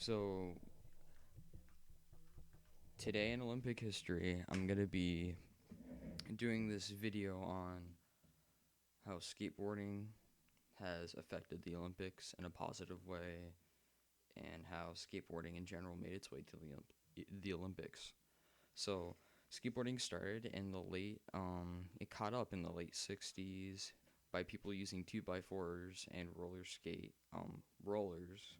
So, today in Olympic history, I'm going to be doing this video on how skateboarding has affected the Olympics in a positive way and how skateboarding in general made its way to the Olympics. So, skateboarding started in the it caught up in the late 60s by people using 2x4s and rollers,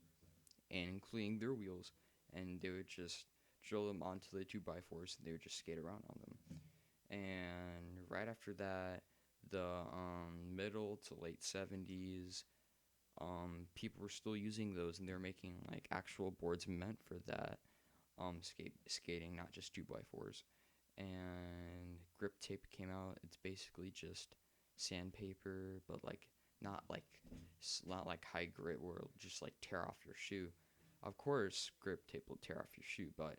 and including their wheels, and they would just drill them onto the 2x4s and they would just skate around on them. And right after that, the middle to late 70s, people were still using those and they were making like actual boards meant for that skating, not just 2x4s. And grip tape came out. It's basically just sandpaper, but not like high grit where it'll just like tear off your shoe. Of course, grip tape will tear off your shoe, but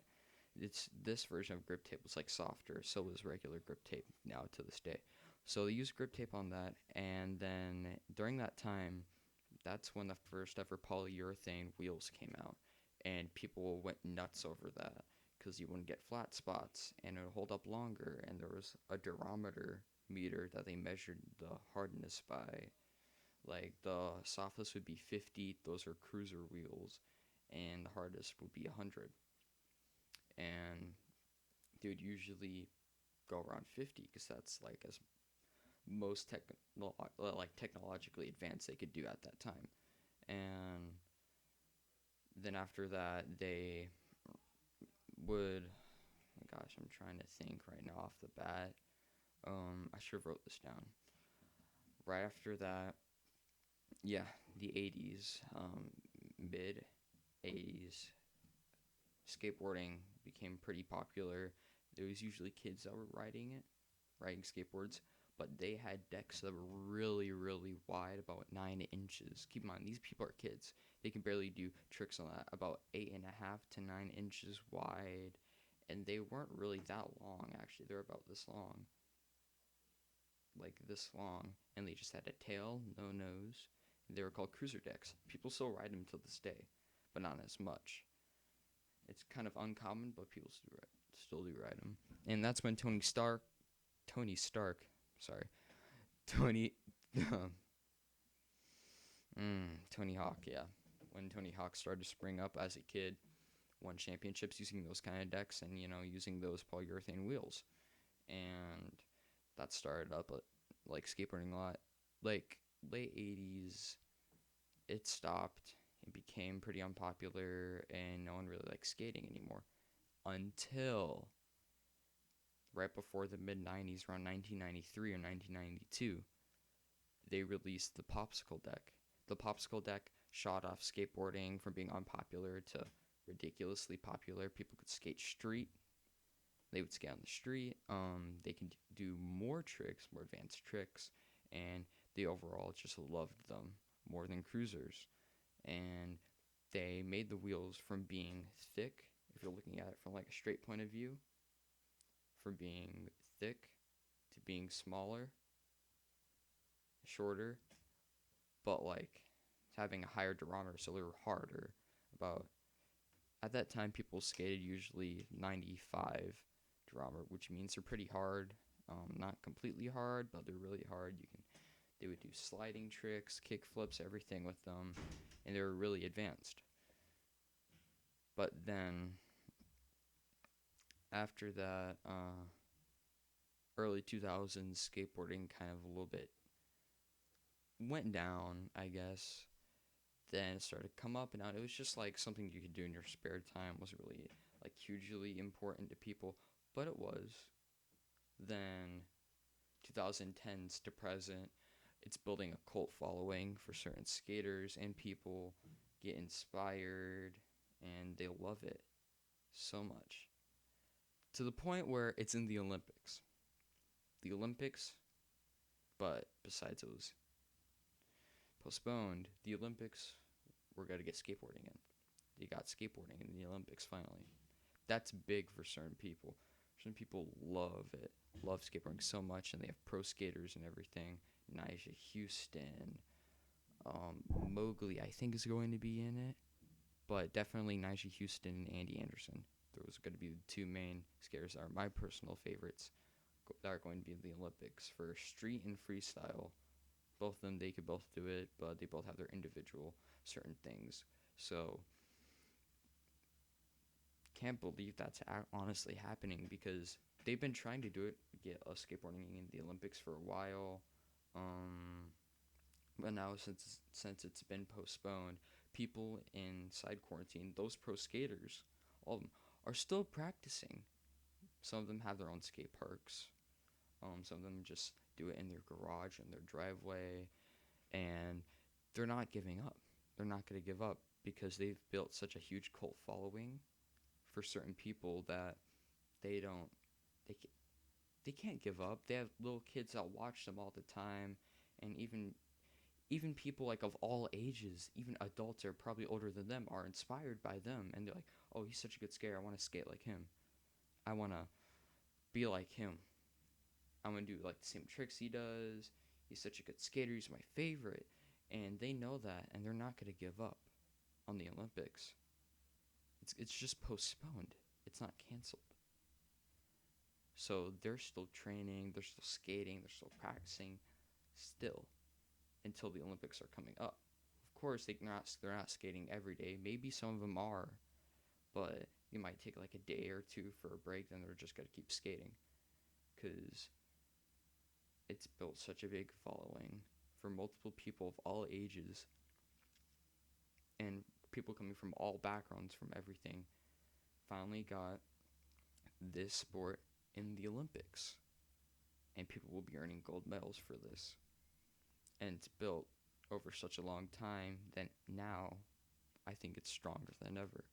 it's this version of grip tape was like softer. So was regular grip tape now to this day. So they used grip tape on that, and then during that time, that's when the first ever polyurethane wheels came out, and people went nuts over that because you wouldn't get flat spots and it would hold up longer. And there was a durometer meter that they measured the hardness by. Like the softest would be 50; those are cruiser wheels, and the hardest would be 100. And they would usually go around 50 because that's like as technologically advanced they could do at that time. And then after that, they would. Oh my gosh, I'm trying to think right now off the bat. I should have wrote this down. Right after that, yeah, the 80s, mid 80s, skateboarding became pretty popular. There was usually kids that were riding skateboards, but they had decks that were really, really wide, about 9 inches. Keep in mind, these people are kids. They can barely do tricks on that, about 8.5 to 9 inches wide, and they weren't really that long. Actually, they're about this long, like this long, and they just had a tail, no nose. They were called cruiser decks. People still ride them to this day, but not as much. It's kind of uncommon, but people still do ride them. And that's when Tony Stark, sorry, Tony, Tony Hawk, yeah. When Tony Hawk started to spring up as a kid, won championships using those kind of decks and, using those polyurethane wheels. And that started up like skateboarding a lot. Like late 80s, it stopped. It became pretty unpopular and no one really liked skating anymore. Until right before the mid 90s, around 1993 or 1992, they released the popsicle deck. The popsicle deck shot off skateboarding from being unpopular to ridiculously popular. People could skate street. They would skate on the street. They can do more tricks, more advanced tricks, and they overall just loved them more than cruisers. And they made the wheels from being thick, if you're looking at it from like a straight point of view, from being thick to being smaller, shorter, but like having a higher durometer, so they were harder. About at that time, people skated usually 95 durometer, which means they're pretty hard. Not completely hard, but they're really hard. They would do sliding tricks, kick flips, everything with them, and they were really advanced. But then after that, early 2000s skateboarding kind of a little bit went down, I guess. Then it started to come up and out. It was just like something you could do in your spare time. It wasn't really like hugely important to people, but it was. Then 2010s to present, it's building a cult following for certain skaters, and people get inspired and they love it so much to the point where it's in the Olympics. The Olympics, but besides it was postponed, the Olympics, we're going to get skateboarding in. They got skateboarding in the Olympics finally. That's big for certain people. Certain people love it, love skateboarding so much, and they have pro skaters and everything. Nyjah Houston, Mowgli, I think, is going to be in it. but definitely Najee Houston and Andy Anderson. Those are going to be the two main skaters that are my personal favorites that are going to be in the Olympics for street and freestyle. Both of them, they could both do it, but they both have their individual certain things. So can't believe that's honestly happening because they've been trying to do it, get skateboarding in the Olympics for a while. Um, but now since it's been postponed, people inside quarantine, those pro skaters, all of them, are still practicing. Some of them have their own skate parks. Some of them just do it in their garage, in their driveway, and they're not giving up. They're not going to give up because they've built such a huge cult following for certain people that they don't they they can't give up. They have little kids that watch them all the time, and even people like of all ages, even adults are probably older than them, are inspired by them, and they're like, "Oh, he's such a good skater. I want to skate like him. I want to be like him. I want to do like the same tricks he does. He's such a good skater. He's my favorite." And they know that, and they're not going to give up on the Olympics. It's just postponed. It's not canceled. So they're still training, they're still skating, they're still practicing, still until the Olympics are coming up. Of course, they're not skating every day. Maybe some of them are, but you might take like a day or two for a break. Then they're just gonna keep skating, because it's built such a big following for multiple people of all ages and people coming from all backgrounds, from everything. Finally got this sport in the Olympics, and people will be earning gold medals for this. And it's built over such a long time that now I think it's stronger than ever.